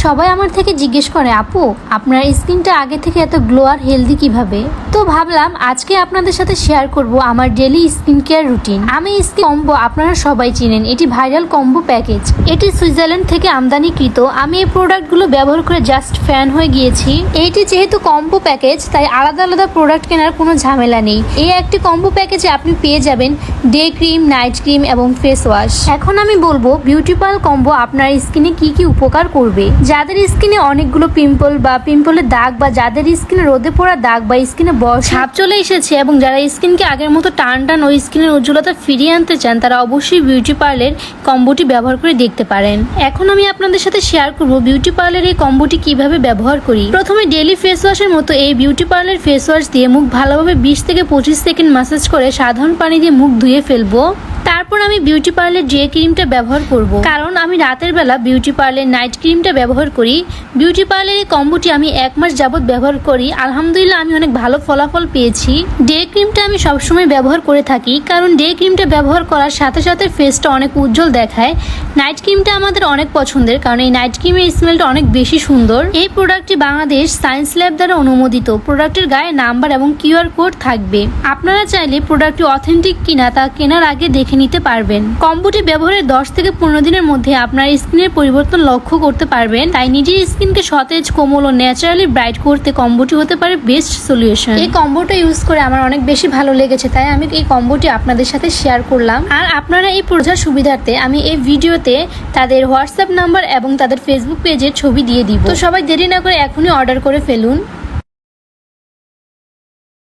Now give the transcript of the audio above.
সবাই আমার থেকে জিজ্ঞেস করে, আপু আপনার স্কিনটা আগে থেকে এত গ্লো আর হেলদি কিভাবে? তো ভাবলাম আজকে আপনাদের সাথে শেয়ার করব আমার ডেইলি স্কিন কেয়ার রুটিন। আমি স্কিন কম্বো আপনারা সবাই চিনেন, এটি ভাইরাল কম্বো প্যাকেজ। এটি সুইজারল্যান্ড থেকে আমদানিকৃত। আমি এই প্রোডাক্টগুলো ব্যবহার করে জাস্ট ফ্যান হয়ে গিয়েছি। এইটি যেহেতু কম্বো প্যাকেজ তাই আলাদা আলাদা প্রোডাক্ট কেনার কোনো ঝামেলা নেই। এই একটি কম্বো প্যাকেজে আপনি পেয়ে যাবেন ডে ক্রিম, নাইট ক্রিম এবং ফেস ওয়াশ। এখন আমি বলবো বিউটি পার্ল কম্বো আপনার স্কিনে কি কি উপকার করবে। যাদের স্কিনে অনেকগুলো পিম্পল বা পিম্পলের দাগ, বা যাদের স্কিনে রোদে পড়া দাগ বা স্কিনে ছাপ চলে এসেছে, এবং যারা স্কিনকে আগের মতো টান টান ও স্কিনের উজ্জ্বলতা ফিরিয়ে আনতে চান, তারা অবশ্যই বিউটি পার্লের কম্বোটি ব্যবহার করে দেখতে পারেন। এখন আমি আপনাদের সাথে শেয়ার করব বিউটি পার্লের এই কম্বোটি কিভাবে ব্যবহার করি। প্রথমে ডেইলি ফেস ওয়াশের মতো এই বিউটি পার্লের ফেস ওয়াশ দিয়ে মুখ ভালোভাবে 20 থেকে 25 সেকেন্ড ম্যাসাজ করে সাধারণ পানি দিয়ে মুখ ধুয়ে ফেলবো। তারপর আমি বিউটি পার্লের ডে ক্রিমটা ব্যবহার করব, কারণ আমি রাতের বেলা বিউটি পার্লের নাইট ক্রিমটা ব্যবহার করি। বিউটি পার্লের এই কম্বোটি আমি 1 মাস যাবত ব্যবহার করি। আলহামদুলিল্লাহ আমি অনেক ভালো ফলাফল পেয়েছি। ডে ক্রিমটা আমি সবসময় ব্যবহার করে থাকি, কারণ ডে ক্রিমটা ব্যবহার করার সাথে সাথে ফেসটা অনেক উজ্জ্বল দেখায়। নাইট ক্রিমটা আমাদের অনেক পছন্দের, কারণ এই নাইট ক্রিমের স্মেলটা অনেক বেশি সুন্দর। এই প্রোডাক্টটি বাংলাদেশ সায়েন্স ল্যাব দ্বারা অনুমোদিত। প্রোডাক্টের গায়ে নাম্বার এবং কিউআর কোড থাকবে। আপনারা চাইলে প্রোডাক্টটি অথেন্টিক কিনা তা কেনার আগে দেখে নিতে পারবেন। কম্বোটি ব্যবহারের 10 থেকে 15 দিনের মধ্যে আপনার স্কিনের পরিবর্তন লক্ষ্য করতে পারবেন। তাই নিজের স্কিনকে সতেজ, কোমল ও ন্যাচারালি ব্রাইট করতে কম্বোটি হতে পারে বেস্ট সলিউশন। এই কম্বোটা ইউজ করে আমার অনেক বেশি ভালো লেগেছে, তাই আমি এই কম্বোটি আপনাদের সাথে শেয়ার করলাম। আর আপনারা এই বোঝার সুবিধার্থে আমি এই ভিডিওতে তাদের হোয়াটসঅ্যাপ নাম্বার এবং তাদের ফেসবুক পেজের ছবি দিয়ে দিব। তো সবাই দেরি না করে এখনই অর্ডার করে ফেলুন।